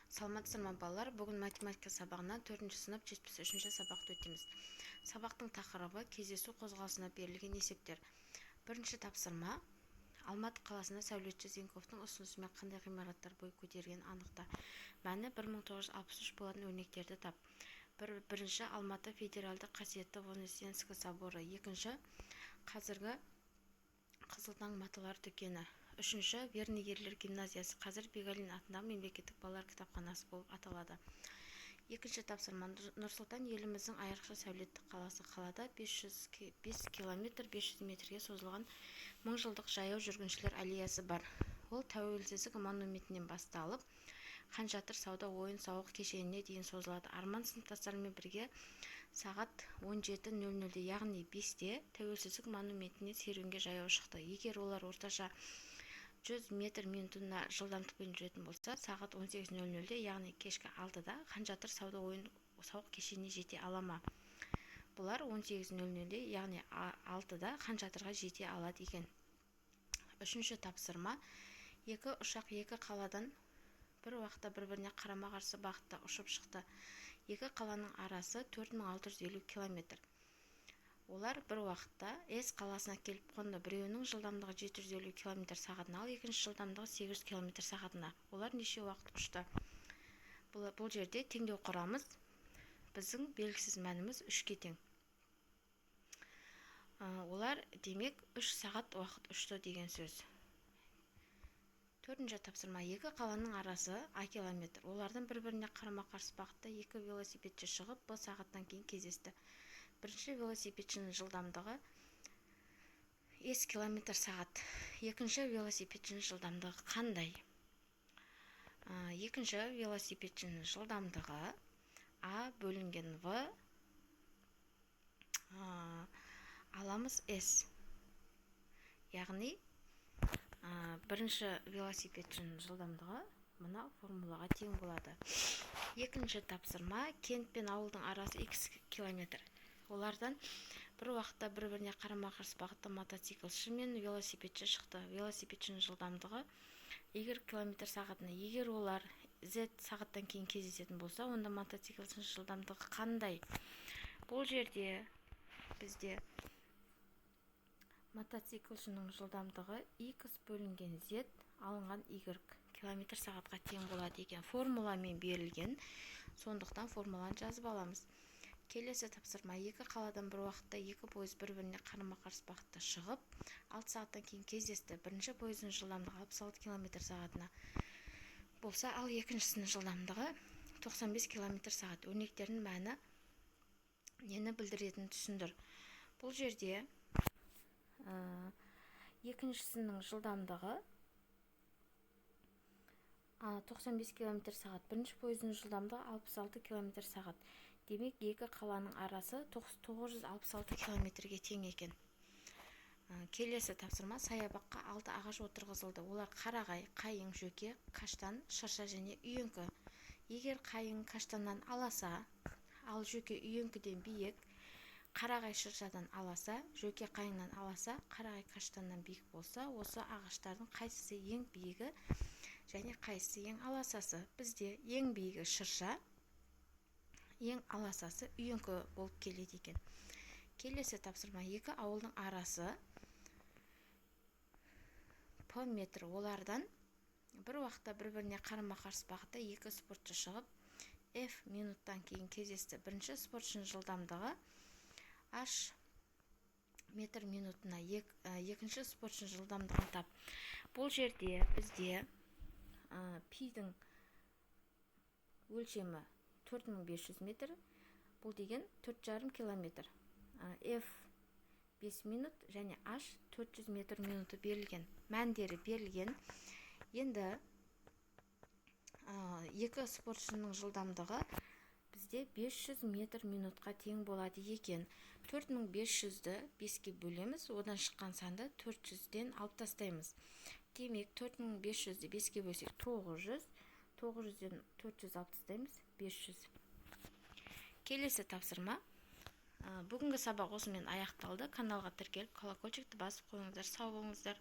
Саламатсыздар ма балалар? Бүгін математика сабағынан 4 сынып 73 сабақты өтеміз. Сабақтың тақырыбы кездесу қозғалысына берілген есептер. Бірінші тапсырма. Алматы қаласында сәулетші Зенковтың ұсынысымен қандай ғимараттар бой көтергенін анықта. Мәні 1963 болатын өрнектерді тап. Бірінші Алматы федералды қасиетті Вознесенский соборы. Екінші қазіргі Қызылтаң маталар дүкені. Үшінші Верный ерлер гимназиясы, қазір Бегалин атындағы мемлекеттік балалар кітапханасы болып аталады. Екінші тапсырма. Нұрсұлтан еліміздің айрықша сәулетті қаласы. Қалада 5 километр 500 метрге созылған мыңжылдық жаяу жүргіншілер аллеясы бар. Ол тәуелсіздік монументінен басталып, Хан Шатыр сауда-ойын-сауық кешеніне дейін созылады. Арман сыныптастарымен бірге сағат 17:00-де, яғни 5-те тәуелсіздік монументіне серуенге жаяу шықты. Егер олар орташа 100 метр минутына жылдамдықпен жүретін болса, сағат 18:00-де, яғни кешкі 6-да Хан Шатыр сауда-ойын-сауық кешеніне жете ала ма? Бұлар 18:00-де, яғни 6-да Хан Шатырға жете алады екен. Үшінші тапсырма. Екі ұшақ екі қаладан бір уақытта бір-біріне қарама-қарсы бағытта ұшып шықты. Екі қаланың арасы 4650 километр. Олар бір уақытта С қаласына келіп қонды. Біреуінің жылдамдығы 750 км сағатына, ал екінші жылдамдығы 800 км сағатына. Олар неше уақыт ұшты? Бұл жерде теңдеу құрамыз. Біздің белгісіз мәніміз 3-ке тең. Олар демек 3 сағат уақыт ұшты деген сөз. Төртінші тапсырма. Екі қаланың арасы А километр. Олардың бір-біріне қарама-қарсы бағытта екі велосипедші шығып, Б сағаттан кейін кездесті. Бірінші велосипедшінің жылдамдығы С километр сағат. Екінші велосипедшінің жылдамдығы қандай? Екінші велосипедшінің жылдамдығы А бөлінген В, аламыз С. Яғни бірінші велосипедшінің жылдамдығы мына формулаға тең болады. Екінші тапсырма. Кент пен ауылдың арасы X километр. Олардан бір уақытта бір-біріне қарама-қарсы бағытта мотоциклші мен велосипедші шықты. Велосипедшінің жылдамдығы Y километр сағатына. Егер олар Z сағаттан кейін кездесетін болса, онда мотоциклшінің жылдамдығы қандай? Бұл жерде бізде мотоциклшінің жылдамдығы X бөлінген Z алынған Y километр сағатқа тең болады екен. Формуламен берілген, сондықтан формуланы жазып аламыз. Келесі тапсырма. Екі қаладан бір уақытта екі пойыз бір-біріне қарама-қарсы бағытта шығып, 6 сағаттан кейін кездесті. Бірінші пойыздың жылдамдығы 66 км сағатына болса, ал екіншісінің жылдамдығы 95 км сағат. Өрнектердің мәні нені білдіретінін түсіндір. Бұл жерде екіншісінің жылдамдығы 95 км сағат. Бірінші пойыздың жылдамдығы 66 км сағат. Демек, екі қаланың арасы 966 км-ге тең екен. Келесі тапсырма. Саябаққа 6 ағаш отырғызылды. Олар қарағай, қайың, жөке, каштан, шырша және үйеңкі. Егер қайың каштаннан аласа, ал жөке үйеңкіден биік, қарағай шыршадан аласа, жөке қайыңнан аласа, қарағай каштаннан биік болса, осы ағаштардың қайсысы ең биігі және қайсысы ең аласасы? Бізде ең биігі шырша, ең аласасы үйеңкі болып келеді екен. Келесі тапсырма. Екі ауылдың арасы П метр. Олардан бір уақытта бір-біріне қарама-қарсы бағытта екі спортшы шығып, F минуттан кейін кездесті. Бірінші спортшының жылдамдығы H метр минутына, екінші спортшының жылдамдығын тап. Бұл жерде бізде пидің өлшемі 4500 метр, бұл деген 4,5 километр. F 5 минут және H 400 метр минуты берілген. Мәндері берілген. Енді екі спортшының жылдамдығы бізде 500 метр минутқа тең болады екен. 4500-ді 5-ке бөлеміз, одан шыққан санды 400-ден алып тастаймыз. Демек, 4500-ді 5-ке бөлсек 900, 900-ден 400 алып тастаймыз, 500. Келесі тапсырма. Бүгінгі сабақ осымен аяқталды. Каналға тіркеліп, колокольчикті басып қойыңыздар. Сау болыңыздар.